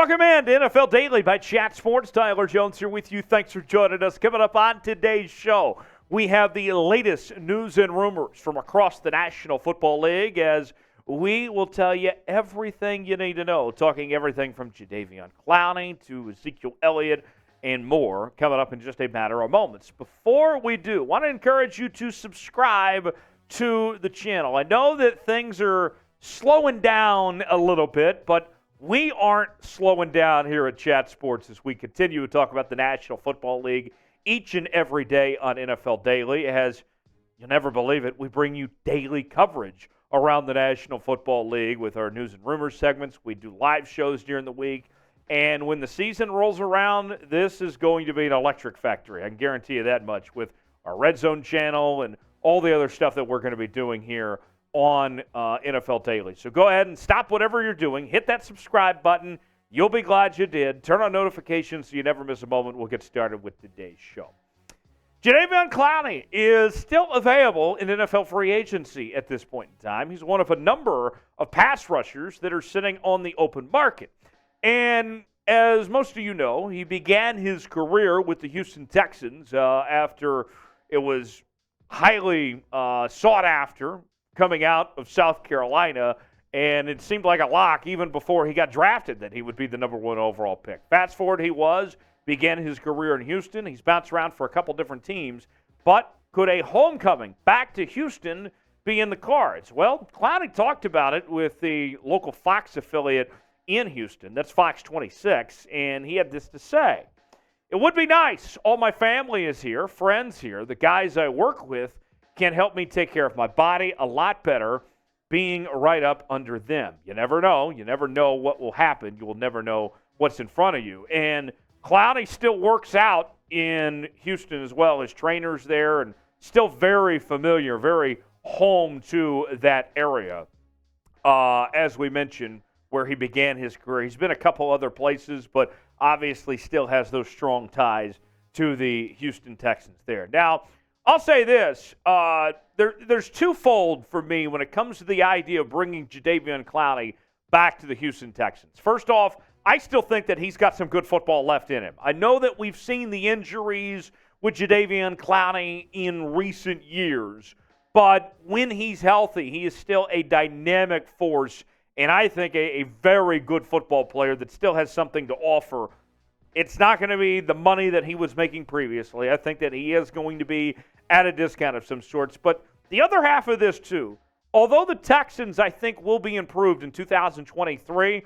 Welcome in to NFL Daily by Chat Sports. Tyler Jones here with you. Thanks for joining us. Coming up on today's show, we have the latest news and rumors from across the National Football League as we will tell you everything you need to know, talking everything from Jadeveon Clowney to Ezekiel Elliott and more, coming up in just a matter of moments. Before we do, I want to encourage you to subscribe to the channel. I know that things are slowing down a little bit, but we aren't slowing down here at Chat Sports as we continue to talk about the National Football League each and every day on NFL Daily. As you'll never believe it, we bring you daily coverage around the National Football League with our news and rumors segments. We do live shows during the week. And when the season rolls around, this is going to be an electric factory. I can guarantee you that much with our Red Zone channel and all the other stuff that we're going to be doing here on NFL Daily. So go ahead and stop whatever you're doing. Hit that subscribe button. You'll be glad you did. Turn on notifications so you never miss a moment. We'll get started with today's show. Jadeveon Clowney is still available in NFL free agency at this point in time. He's one of a number of pass rushers that are sitting on the open market. And as most of you know, he began his career with the Houston Texans after it was highly sought after coming out of South Carolina, and it seemed like a lock even before he got drafted that he would be the number one overall pick. Fast forward, he began his career in Houston. He's bounced around for a couple different teams, but could a homecoming back to Houston be in the cards? Well, Clowney talked about it with the local Fox affiliate in Houston. That's Fox 26, and he had this to say. It would be nice. All my family is here, friends here, the guys I work with can help me take care of my body a lot better being right up under them. You never know. You never know what will happen. You will never know what's in front of you. And Clowney still works out in Houston as well. His trainer's there and still very familiar, very home to that area. As we mentioned, where he began his career. He's been a couple other places, but obviously still has those strong ties to the Houston Texans there. Now, I'll say this, there's twofold for me when it comes to the idea of bringing Jadeveon Clowney back to the Houston Texans. First off, I still think that he's got some good football left in him. I know that we've seen the injuries with Jadeveon Clowney in recent years, but when he's healthy, he is still a dynamic force, and I think a very good football player that still has something to offer. It's not going to be the money that he was making previously. I think that he is going to be at a discount of some sorts. But the other half of this, too, although the Texans, I think, will be improved in 2023,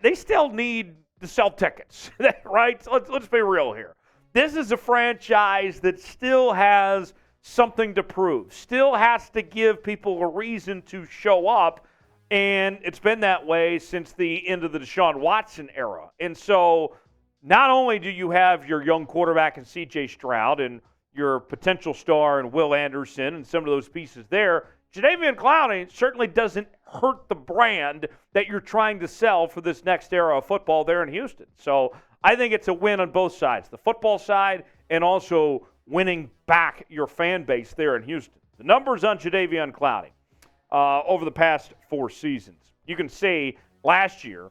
they still need to sell tickets, right? So let's be real here. This is a franchise that still has something to prove, still has to give people a reason to show up, and it's been that way since the end of the Deshaun Watson era. And so not only do you have your young quarterback in C.J. Stroud and your potential star in Will Anderson and some of those pieces there, Jadeveon Clowney certainly doesn't hurt the brand that you're trying to sell for this next era of football there in Houston. So I think it's a win on both sides, the football side and also winning back your fan base there in Houston. The numbers on Jadeveon Clowney over the past 4 seasons. You can see last year,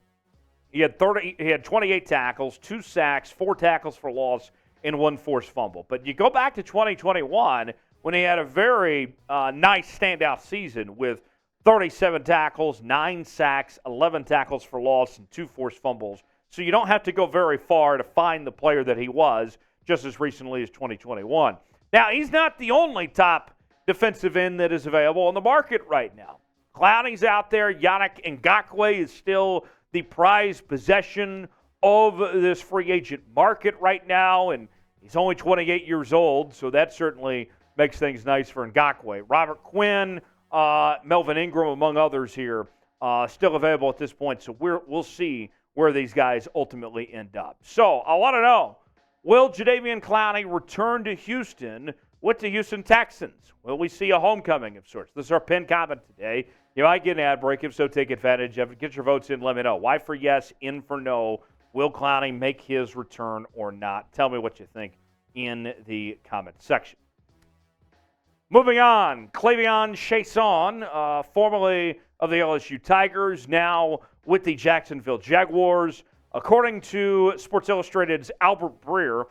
he had 28 tackles, 2 sacks, 4 tackles for loss, and 1 forced fumble. But you go back to 2021 when he had a very nice standout season with 37 tackles, 9 sacks, 11 tackles for loss, and 2 forced fumbles. So you don't have to go very far to find the player that he was just as recently as 2021. Now, he's not the only top defensive end that is available on the market right now. Clowney's out there. Yannick Ngakoue is still the prized possession of this free agent market right now, and he's only 28 years old, so that certainly makes things nice for Ngakoue. Robert Quinn, Melvin Ingram, among others here, still available at this point, so we'll see where these guys ultimately end up. So I want to know, will Jadeveon Clowney return to Houston with the Houston Texans? Will we see a homecoming of sorts? This is our pinned comment today. You might get an ad break. If so, take advantage of it. Get your votes in. Let me know. Y for yes, in for no. Will Clowney make his return or not? Tell me what you think in the comment section. Moving on, K'Lavon Chaisson, formerly of the LSU Tigers, now with the Jacksonville Jaguars. According to Sports Illustrated's Albert Breer,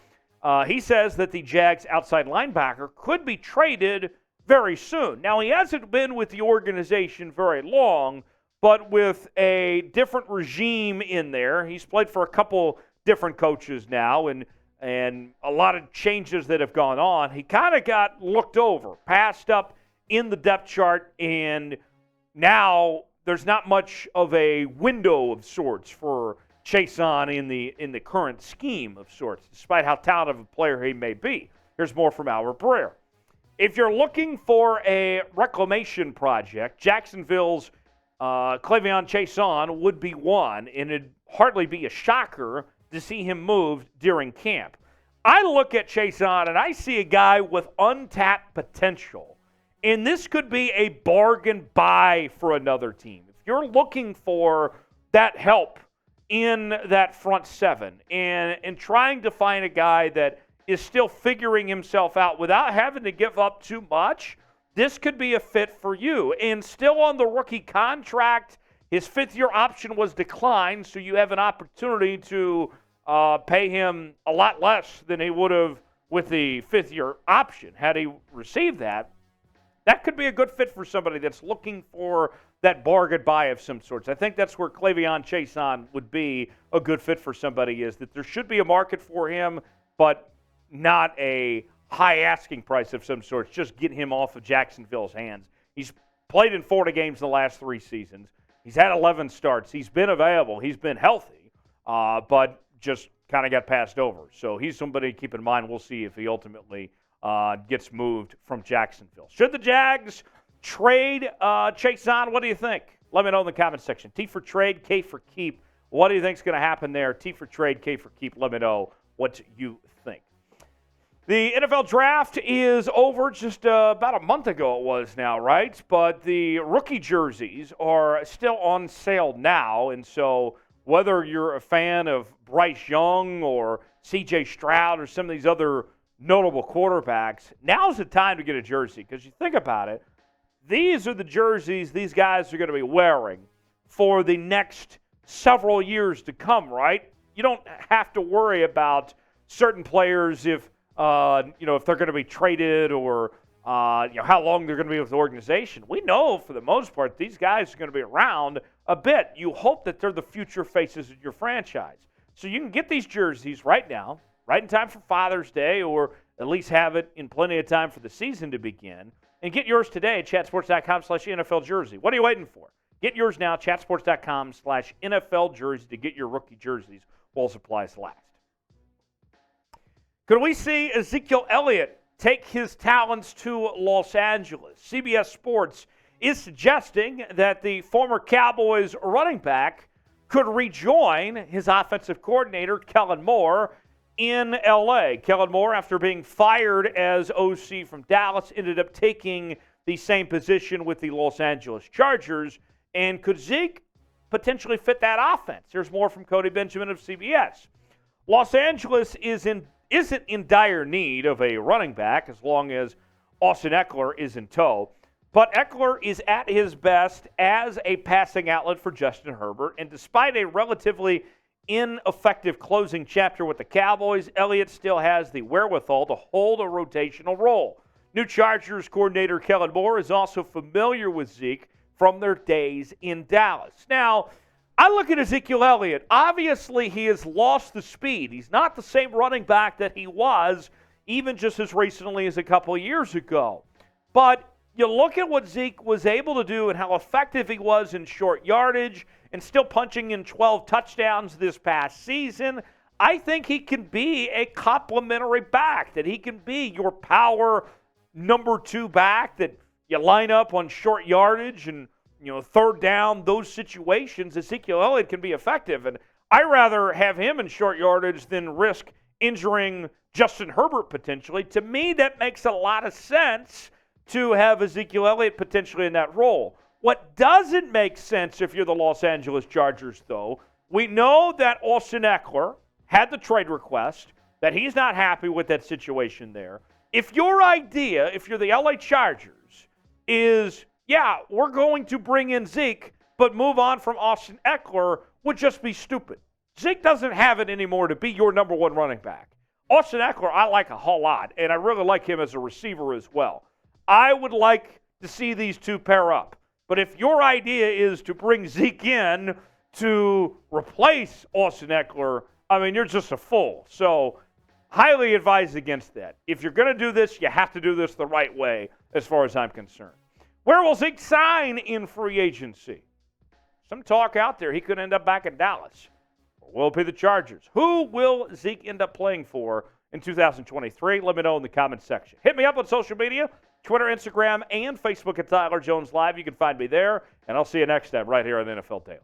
he says that the Jags' outside linebacker could be traded very soon. Now, he hasn't been with the organization very long, but with a different regime in there. He's played for a couple different coaches now, and a lot of changes that have gone on. He kind of got looked over, passed up in the depth chart, and now there's not much of a window of sorts for Chaisson in the current scheme of sorts, despite how talented of a player he may be. Here's more from Albert Breer. If you're looking for a reclamation project, Jacksonville's K'Lavon Chaisson would be one, and it'd hardly be a shocker to see him moved during camp. I look at Chaisson, and I see a guy with untapped potential, and this could be a bargain buy for another team. If you're looking for that help in that front seven and trying to find a guy that is still figuring himself out without having to give up too much, this could be a fit for you. And still on the rookie contract, his fifth-year option was declined, so you have an opportunity to pay him a lot less than he would have with the fifth-year option. Had he received that, that could be a good fit for somebody that's looking for that bargain buy of some sorts. I think that's where K'Lavon Chaisson would be a good fit for somebody, is that there should be a market for him, but not a high asking price of some sorts. Just get him off of Jacksonville's hands. He's played in 40 games in the last 3 seasons. He's had 11 starts. He's been available. He's been healthy, but just kind of got passed over. So he's somebody to keep in mind. We'll see if he ultimately gets moved from Jacksonville. Should the Jags trade Chaisson? What do you think? Let me know in the comments section. T for trade, K for keep. What do you think is going to happen there? T for trade, K for keep. Let me know what you think. The NFL draft is over just about a month ago it was now, right? But the rookie jerseys are still on sale now, and so whether you're a fan of Bryce Young or C.J. Stroud or some of these other notable quarterbacks, now's the time to get a jersey, because you think about it, these are the jerseys these guys are going to be wearing for the next several years to come, right? You don't have to worry about certain players if they're going to be traded or how long they're going to be with the organization. We know for the most part these guys are going to be around a bit. You hope that they're the future faces of your franchise. So you can get these jerseys right now, right in time for Father's Day, or at least have it in plenty of time for the season to begin. And get yours today at chatsports.com/NFL jersey. What are you waiting for? Get yours now, chatsports.com/NFL jersey, to get your rookie jerseys while supplies last. Could we see Ezekiel Elliott take his talents to Los Angeles? CBS Sports is suggesting that the former Cowboys running back could rejoin his offensive coordinator, Kellen Moore, in L.A. Kellen Moore, after being fired as OC from Dallas, ended up taking the same position with the Los Angeles Chargers. And could Zeke potentially fit that offense? Here's more from Cody Benjamin of CBS. Los Angeles isn't in dire need of a running back as long as Austin Eckler is in tow. But Eckler is at his best as a passing outlet for Justin Herbert. And despite a relatively ineffective closing chapter with the Cowboys, Elliott still has the wherewithal to hold a rotational role. New Chargers coordinator Kellen Moore is also familiar with Zeke from their days in Dallas. Now, I look at Ezekiel Elliott. Obviously, he has lost the speed. He's not the same running back that he was even just as recently as a couple of years ago. But you look at what Zeke was able to do and how effective he was in short yardage and still punching in 12 touchdowns this past season. I think he can be a complementary back, that he can be your power number 2 back, that you line up on short yardage and third down, those situations. Ezekiel Elliott can be effective, and I'd rather have him in short yardage than risk injuring Justin Herbert potentially. To me, that makes a lot of sense to have Ezekiel Elliott potentially in that role. What doesn't make sense if you're the Los Angeles Chargers, though, we know that Austin Eckler had the trade request, that he's not happy with that situation there. If your idea, if you're the LA Chargers, is, yeah, we're going to bring in Zeke, but move on from Austin Eckler, would just be stupid. Zeke doesn't have it anymore to be your number one running back. Austin Ekeler, I like a whole lot, and I really like him as a receiver as well. I would like to see these two pair up. But if your idea is to bring Zeke in to replace Austin Ekeler, I mean, you're just a fool. So highly advised against that. If you're going to do this, you have to do this the right way as far as I'm concerned. Where will Zeke sign in free agency? Some talk out there he could end up back in Dallas. Or will it be the Chargers? Who will Zeke end up playing for in 2023? Let me know in the comments section. Hit me up on social media, Twitter, Instagram, and Facebook at Tyler Jones Live. You can find me there, and I'll see you next time right here on the NFL Daily.